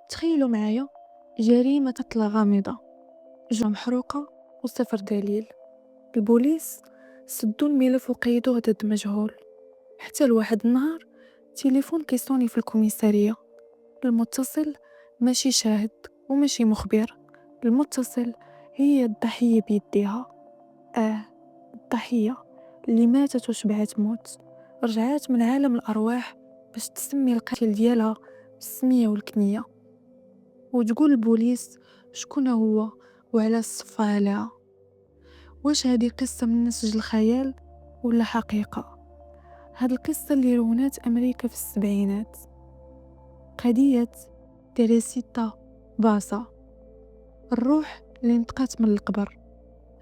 تخيلوا معايا جريمة تطلع غامضة، جريمة محروقة وصفر دليل. البوليس سدوا الملف وقيدوه ضد مجهول، حتى لواحد النهار تليفون كيصوني في الكوميسارية. المتصل ماشي شاهد وماشي مخبر، المتصل هي الضحية بيديها. الضحية اللي ماتت وشبعت موت، رجعات من عالم الأرواح باش تسمي القتل ديالها بالسمية والكنية، وتقول البوليس شكون هو وعلى الصفة عليها. واش هذه قصة من نسج الخيال ولا حقيقة؟ هاد القصة اللي رونات أمريكا في السبعينات، قضية تيريسيتا باسا، الروح اللي انتقات من القبر.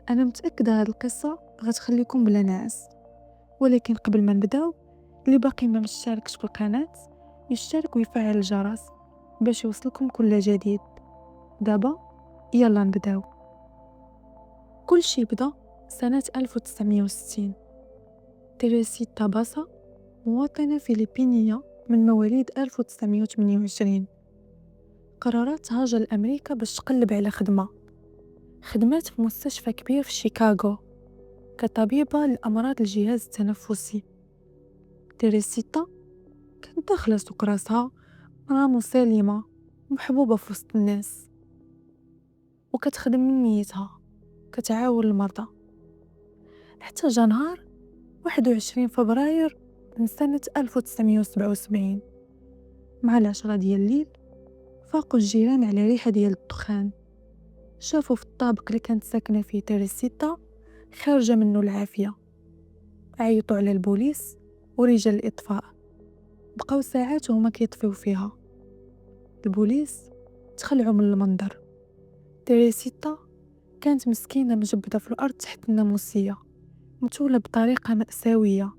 أنا متأكدة هاد القصة غتخليكم بلا ناس، ولكن قبل ما نبداو، اللي باقي ما مشتركش في القناة يشترك ويفعل الجرس باش يوصلكم كل جديد. دابا يلا نبداو. كل شي بدا سنة 1960. تيريسيتا باسا مواطنة فلبينية من مواليد 1928 قررت تهاجر لأمريكا باش تقلب على خدمة. خدمات في مستشفى كبير في شيكاغو كطبيبة لأمراض الجهاز التنفسي. تيريسيتا كانت داخلة سوق راسها، مرا مسالمة ومحبوبة في وسط الناس، وكتخدم من نيتها، كتعاون المرضى. حتى جا نهار 21 فبراير من سنة 1977 مع 10 ديال الليل، فاقوا الجيران على ريحة ديال الدخان. شافوا في الطابق اللي كانت ساكنة فيه تيريسيتا خارجة منه العافية. عيطوا على البوليس ورجال الإطفاء، بقاو ساعات وهما كيطفيو فيها. البوليس تخلعوا من المنظر. تيريسيتا كانت مسكينة مجبدة في الأرض تحت الناموسية، متولة بطريقة مأساوية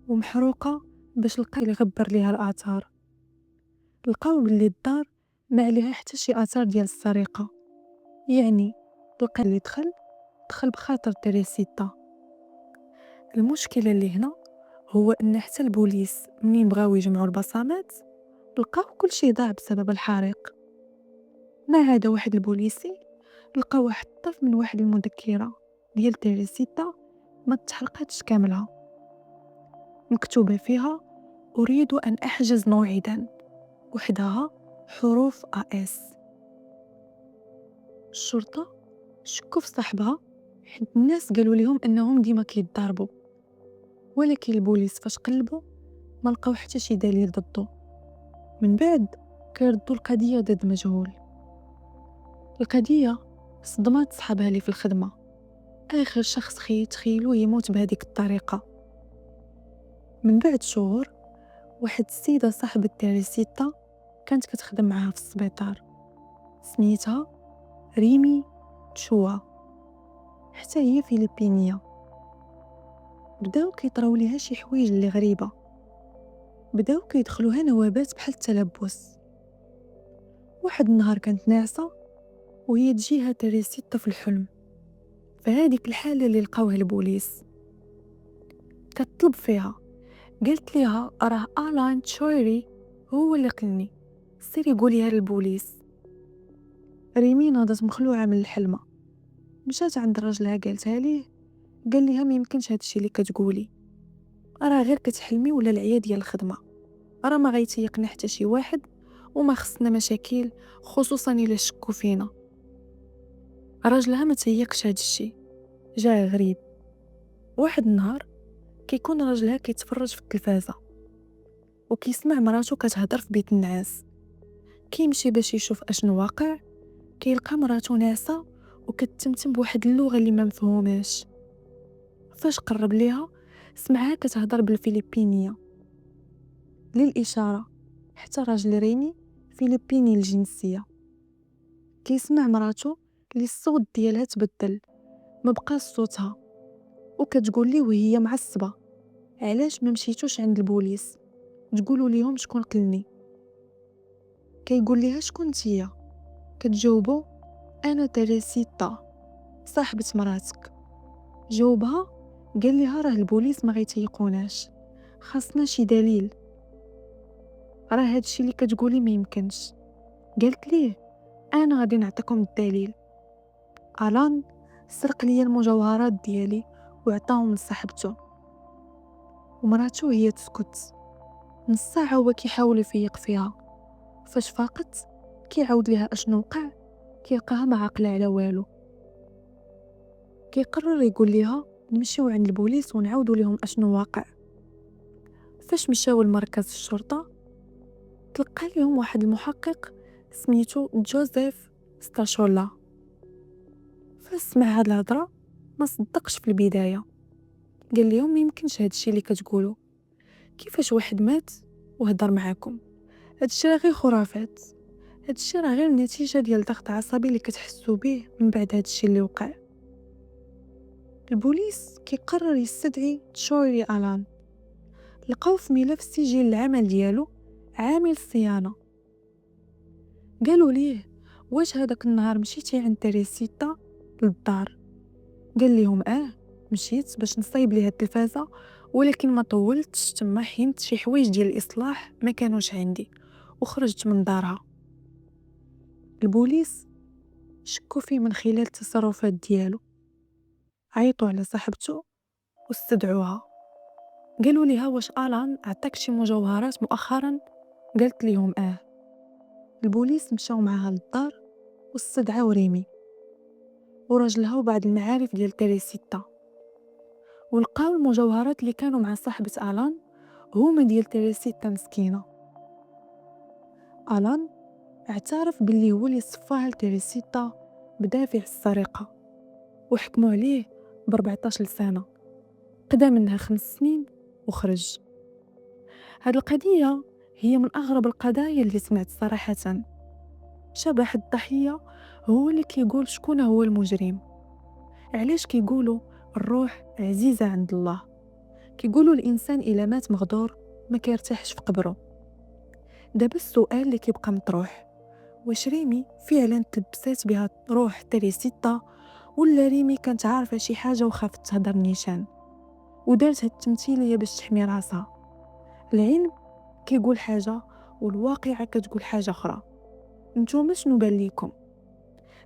ومحروقة باش القاتل يغبر ليها الآثار. لقاو بلي الدار ما عليها حتى شي آثار ديال السرقة، يعني القاتل اللي دخل بخاطر تيريسيتا. المشكلة اللي هنا هو ان حتى البوليس منين بغاو يجمعوا البصمات لقاو كل شي ضاع بسبب الحريق. ما هذا واحد البوليسي لقى واحد الطرف من واحد المذكرة ديال تيريسيتا ما تحرقاتش كاملة، مكتوبة فيها أريد أن أحجز موعدا، وحدها حروف AS. الشرطة شكوا في صاحبها حيت الناس قالوا لهم أنهم ديما كيتضاربوا، ولكن البوليس فاش قلبوا ما لقاو حتى شي دليل ضده. من بعد كيردوا القضية ضد مجهول. القضية صدمات صحابها اللي في الخدمة، آخر شخص يتخيلوه يموت بهذيك الطريقة. من بعد شهور واحد السيدة صاحبة تيريسيتا كانت كتخدم معاها في السبيطار، سميتها ريمي تشوا، حتى هي فلبينية. بداو كيطراو ليها شي حوايج اللي غريبة، بداو كيدخلوها نوبات بحال التلبس. واحد النهار كانت ناعسة وهي تجيها تيريسيتا في الحلم، فهاديك الحالة اللي لقاوها البوليس. كتطلب فيها، قالت ليها راه آلان تشويري هو اللي قلني، سيري قوليها للبوليس. ريمي ناضت مخلوعة من الحلمة، مشات عند راجلها قالتها ليه، قال ليها ما يمكنش هادشي اللي كتقولي، راه غير كتحلمي ولا العيا ديال الخدمة، راه ما غيتيقنا حتى شي واحد وما خصنا مشاكل، خصوصا الا شكوا فينا. راجلها ما تيقش هادشي، جا غريب. واحد النهار كيكون راجلها كيتفرج في التلفازة وكيسمع مراتو كتهضر في بيت النعاس. كيمشي باش يشوف اشنو واقع، كيلقى مراتو ناعسة وكتتمتم بواحد اللغة اللي ما مفهوماش. فاش قرب ليها سمعها كتهضر بالفلبينية. للإشارة حتى راجل ريمي فلبيني الجنسية. كيسمع مراتو اللي الصوت ديالها تبدل، ما بقاش صوتها، وكتقول ليه وهي معصبة، علاش ما مشيتوش عند البوليس تقولوا ليهم شكون قلني؟ كيقول ليها شكون نتيا؟ كتجاوبو انا تيريسيتا صاحبة مراتك. جاوبها قال ليها راه البوليس ما غيتيقوناش، خاصنا شي دليل، راه هادشي اللي كتقولي ما يمكنش. قالت ليه انا غادي نعطيكم الدليل. الان سرق ليا المجوهرات ديالي وعطاهم لصاحبته، ومراتو هي تسكت. نص ساعه هو كيحاول يفيق فيها، فاش فاقت كيعاود ليها اشنو وقع، كيلقاها ما عاقله على والو. كيقرر يقول ليها نمشيو عند البوليس ونعاودوا لهم اشنو واقع. فاش مشاو لمركز الشرطه تلقى لهم واحد المحقق سميتو جوزيف ستاشولا. فاش سمع هاد الهضره ما صدقش في البدايه، قال لهم ما يمكنش هادشي اللي كتقولوا، كيفاش واحد مات وهضر معاكم؟ هادشي راه غير خرافات، هادشي راه غير النتيجه ديال ضغط عصبي اللي كتحسوا به من بعد هادشي اللي وقع. البوليس كيقرر يستدعي تشوري الان. لقاو في ملف سجل العمل ديالو عامل صيانه. قالوا ليه واش هذاك النهار مشيتي عند تريسيتا للدار؟ قال لهم مشيت باش نصايب ليها التلفازه، ولكن ما طولتش تما حينت شي حوايج ديال الاصلاح ما كانوش عندي وخرجت من دارها. البوليس شكوا فيه من خلال التصرفات ديالو، عيطوا على صاحبته واستدعوها. قالوا ليها واش الان عطاك شي مجوهرات مؤخرا؟ قالت ليهم البوليس مشاو معاها للدار واستدعاو ريمي وراجلها وبعض المعارف ديال تريسيتا، ولقاو المجوهرات اللي كانوا مع صاحبة الان هما ديال تريسيتا مسكينه. الان اعترف باللي هو اللي صفاها لتريسيتا بدافع السرقه، وحكموا عليه ب 14 سنه، قدا منها 5 سنين وخرج. هاد القضيه هي من اغرب القضايا اللي سمعت صراحه. شبح الضحيه هو اللي كيقول شكون هو المجرم. علاش كيقولوا الروح عزيزه عند الله؟ كيقولوا الانسان الا مات مغدور ما كيرتاحش في قبره. دابا السؤال اللي كيبقى مطروح، واش ريمي فعلا تلبسات بها روح تريسيتا، ولا ريمي كانت عارفه شي حاجه وخافت تهضر نيشان ودارت هاد التمثيليه باش تحمي راسها؟ العلم كيقول حاجه والواقعه كتقول حاجه اخرى. نتوما شنو بان ليكم؟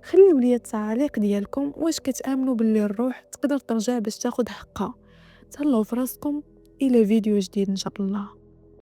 خليو لي التعاليق ديالكم. واش كتامنوا باللي الروح تقدر ترجع باش تاخذ حقها؟ تهلاو في راسكم، الى فيديو جديد ان شاء الله.